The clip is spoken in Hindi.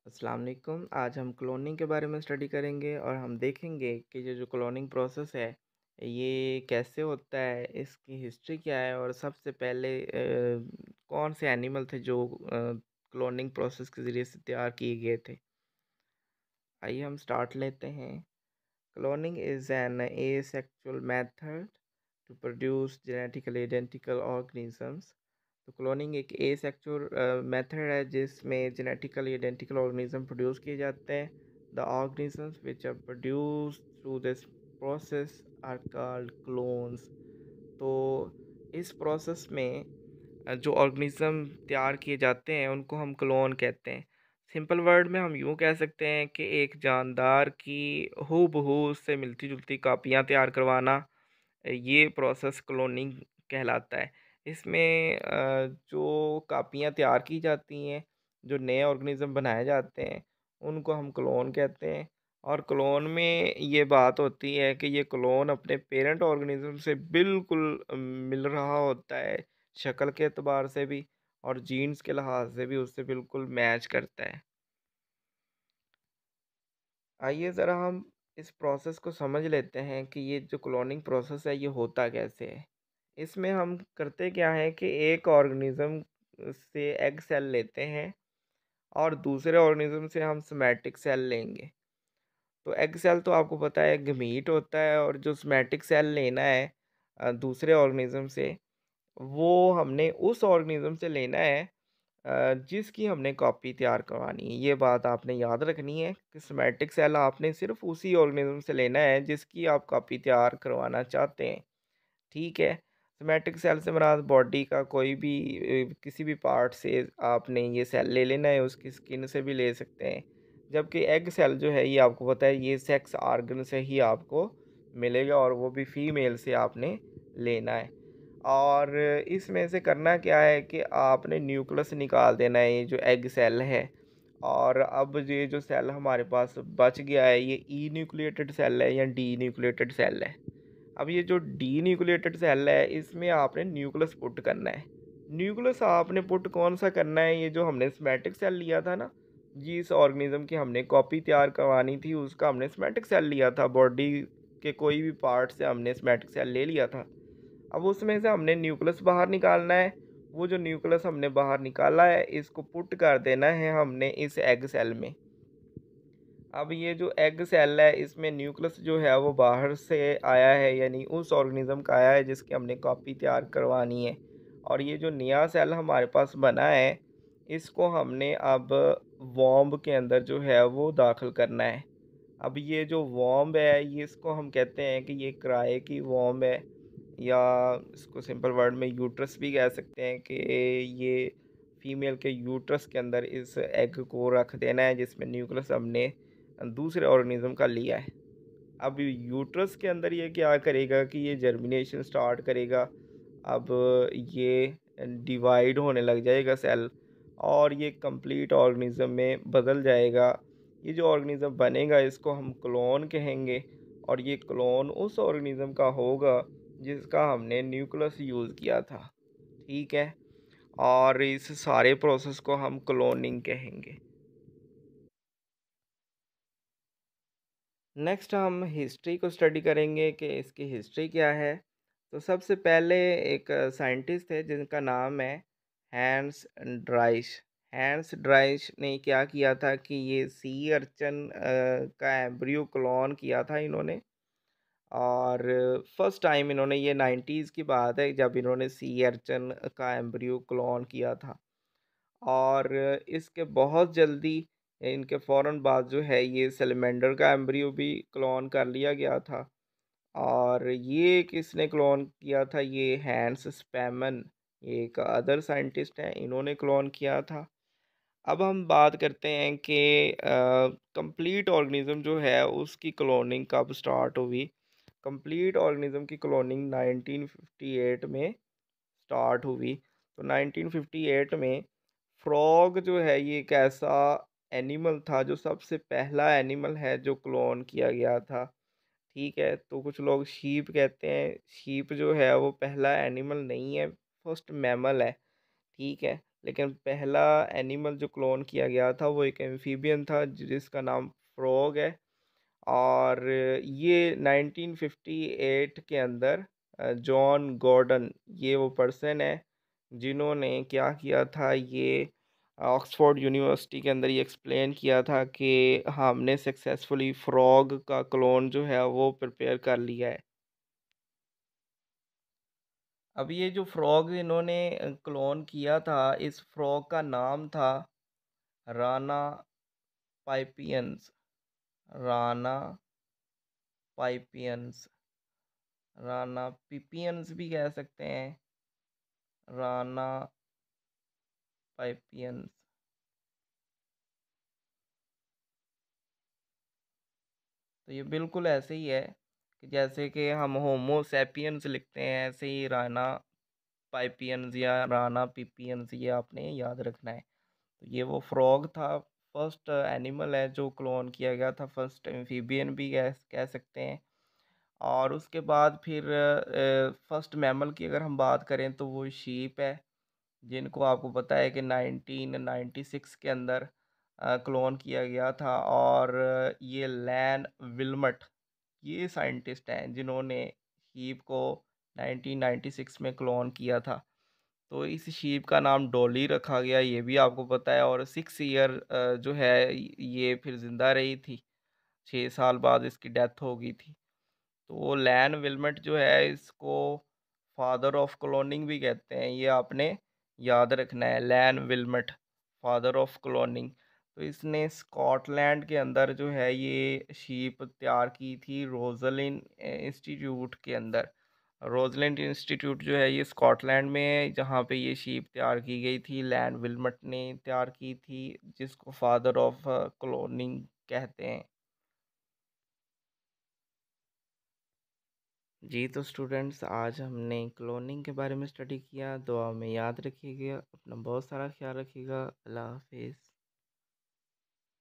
अस्सलाम वालेकुम। आज हम क्लोनिंग के बारे में स्टडी करेंगे और हम देखेंगे कि ये जो क्लोनिंग प्रोसेस है, ये कैसे होता है, इसकी हिस्ट्री क्या है और सबसे पहले कौन से एनिमल थे जो क्लोनिंग प्रोसेस के ज़रिए से तैयार किए गए थे। आइए हम स्टार्ट लेते हैं। Cloning is an asexual method to produce genetically identical organisms. तो क्लोनिंग एक एसेक्सुअल मेथड है जिसमें जेनेटिकली आइडेंटिकल ऑर्गेनिज्म प्रोड्यूस किए जाते हैं। The organisms which are produce through this process are called clones. तो इस प्रोसेस में जो ऑर्गेनिज्म तैयार किए जाते हैं उनको हम क्लोन कहते हैं। सिंपल वर्ड में हम यूँ कह सकते हैं कि एक जानदार की हूबहू उससे मिलती जुलती कापियाँ तैयार करवाना, ये प्रोसेस क्लोनिंग कहलाता है। इसमें जो कापियाँ तैयार की जाती हैं, जो नए ऑर्गेनिज़्म बनाए जाते हैं, उनको हम क्लोन कहते हैं। और क्लोन में ये बात होती है कि ये क्लोन अपने पेरेंट ऑर्गेनिज़्म से बिल्कुल मिल रहा होता है, शक्ल के एतबार से भी और जीन्स के लिहाज से भी उससे बिल्कुल मैच करता है। आइए ज़रा हम इस प्रोसेस को समझ लेते हैं कि ये जो क्लोनिंग प्रोसेस है ये होता कैसे है। इसमें हम करते क्या है कि एक ऑर्गेनिज़्म से एग सेल लेते हैं और दूसरे ऑर्गेनिज़्म से हम सोमैटिक सेल लेंगे। तो एग सेल तो आपको पता है गमीट होता है और जो सोमैटिक सेल लेना है दूसरे ऑर्गेनिज़्म से, वो हमने उस ऑर्गेनिज़्म से लेना है जिसकी हमने कॉपी तैयार करवानी है। ये बात आपने याद रखनी है कि सोमैटिक सेल आपने सिर्फ़ उसी ऑर्गेनिज़्म से लेना है जिसकी आप कॉपी तैयार करवाना चाहते हैं, ठीक है? सोमैटिक सेल से मुराद बॉडी का कोई भी किसी भी पार्ट से आपने ये सेल ले लेना है, उसकी स्किन से भी ले सकते हैं। जबकि एग सेल जो है ये आपको पता है ये सेक्स ऑर्गन से ही आपको मिलेगा और वो भी फीमेल से आपने लेना है। और इसमें से करना क्या है कि आपने न्यूक्लियस निकाल देना है, ये जो एग सेल है। और अब ये जो सेल हमारे पास बच गया है ये ई न्यूक्लिएटेड सेल है या डी न्यूक्लिएटेड सेल है। अब ये जो डी न्यूक्लिएटेड सेल है इसमें आपने न्यूक्लियस पुट करना है। न्यूक्लियस आपने पुट कौन सा करना है, ये जो हमने सोमैटिक सेल लिया था ना, जिस ऑर्गेनिज्म की हमने कॉपी तैयार करवानी थी उसका हमने सोमैटिक सेल लिया था, बॉडी के कोई भी पार्ट से हमने सोमैटिक सेल ले लिया था। अब उसमें से हमने न्यूक्लियस बाहर निकालना है। वो जो न्यूक्लियस हमने बाहर निकाला है इसको पुट कर देना है हमने इस एग सेल में। अब ये जो एग सेल है इसमें न्यूक्लियस जो है वो बाहर से आया है, यानी उस ऑर्गेनिज्म का आया है जिसकी हमने कॉपी तैयार करवानी है। और ये जो नया सेल हमारे पास बना है इसको हमने अब वॉम्ब के अंदर जो है वो दाखिल करना है। अब ये जो वॉम्ब है ये इसको हम कहते हैं कि ये किराए की वॉम्ब है, या इसको सिंपल वर्ड में यूट्रस भी कह सकते हैं कि ये फीमेल के यूट्रस के अंदर इस एग को रख देना है जिसमें न्यूक्लियस हमने दूसरे ऑर्गेनिज्म का लिया है। अब यूट्रस के अंदर ये क्या करेगा कि ये जर्मिनेशन स्टार्ट करेगा। अब ये डिवाइड होने लग जाएगा सेल और ये कंप्लीट ऑर्गेनिज्म में बदल जाएगा। ये जो ऑर्गेनिज्म बनेगा इसको हम क्लोन कहेंगे और ये क्लोन उस ऑर्गेनिज्म का होगा जिसका हमने न्यूक्लियस यूज़ किया था, ठीक है? और इस सारे प्रोसेस को हम क्लोनिंग कहेंगे। नेक्स्ट हम हिस्ट्री को स्टडी करेंगे कि इसकी हिस्ट्री क्या है। तो सबसे पहले एक साइंटिस्ट थे जिनका नाम है हैंस ड्राइश। हैंस ड्राइश ने क्या किया था कि ये सी अर्चन का एम्ब्रियो क्लोन किया था इन्होंने। और फर्स्ट टाइम इन्होंने, ये 90s की बात है जब इन्होंने सी अर्चन का एम्ब्रियो क्लोन किया था। और इसके बहुत जल्दी इनके फ़ौरन बाद जो है ये सैलमेंडर का एम्ब्रियो भी क्लोन कर लिया गया था। और ये किसने क्लोन किया था, ये हैंस स्पैमन, ये एक अदर साइंटिस्ट हैं, इन्होंने क्लोन किया था। अब हम बात करते हैं कि कंप्लीट ऑर्गेनिज्म जो है उसकी क्लोनिंग कब स्टार्ट हुई। कंप्लीट ऑर्गेनिज्म की क्लोनिंग 1958 में स्टार्ट हुई। तो 1958 में फ्रॉग जो है ये एक ऐसा एनिमल था जो सबसे पहला एनिमल है जो क्लोन किया गया था, ठीक है? तो कुछ लोग शीप कहते हैं, शीप जो है वो पहला एनिमल नहीं है, फर्स्ट मैमल है, ठीक है? लेकिन पहला एनिमल जो क्लोन किया गया था वो एक एम्फीबियन था जिसका नाम फ्रॉग है। और ये 1958 के अंदर जॉन गॉर्डन, ये वो पर्सन है जिन्होंने क्या किया था, ये ऑक्सफोर्ड यूनिवर्सिटी के अंदर ये एक्सप्लेन किया था कि हमने सक्सेसफुली फ्रॉग का क्लोन जो है वो प्रिपेयर कर लिया है। अब ये जो फ्रॉग इन्होंने क्लोन किया था, इस फ्रॉग का नाम था राना पाइपियंस। राना पाइपियंस, राना पिपियंस भी कह सकते हैं, राना पाइपियंस। तो ये बिल्कुल ऐसे ही है कि जैसे कि हम होमो सैपियंस लिखते हैं, ऐसे ही राना पाइपियंस या राना पिपियंस ये आपने याद रखना है। तो ये वो फ्रॉग था, फर्स्ट एनिमल है जो क्लोन किया गया था, फर्स्ट एम्फीबियन भी कह सकते हैं। और उसके बाद फिर फर्स्ट मैमल की अगर हम बात करें तो वो शीप है, जिनको आपको पता है कि 1996 के अंदर क्लोन किया गया था। और ये लैन विल्मट, ये साइंटिस्ट हैं जिन्होंने शीप को 1996 में क्लोन किया था। तो इस शीप का नाम डॉली रखा गया, ये भी आपको पता है। और 6 ईयर जो है ये फिर ज़िंदा रही थी, 6 साल बाद इसकी डेथ हो गई थी। तो लैन विल्मट जो है इसको फादर ऑफ क्लोनिंग भी कहते हैं, ये आपने याद रखना है, लैन विल्मट फादर ऑफ क्लोनिंग। तो इसने स्कॉटलैंड के अंदर जो है ये शीप तैयार की थी रोजलिन इंस्टीट्यूट के अंदर। रोजलिन इंस्टीट्यूट जो है ये स्कॉटलैंड में है, जहाँ पे ये शीप तैयार की गई थी, लैन विल्मट ने तैयार की थी, जिसको फादर ऑफ क्लोनिंग कहते हैं। जी, तो स्टूडेंट्स आज हमने क्लोनिंग के बारे में स्टडी किया। दुआ में याद रखिएगा, अपना बहुत सारा ख्याल रखिएगा। अल्लाह हाफ़िज़।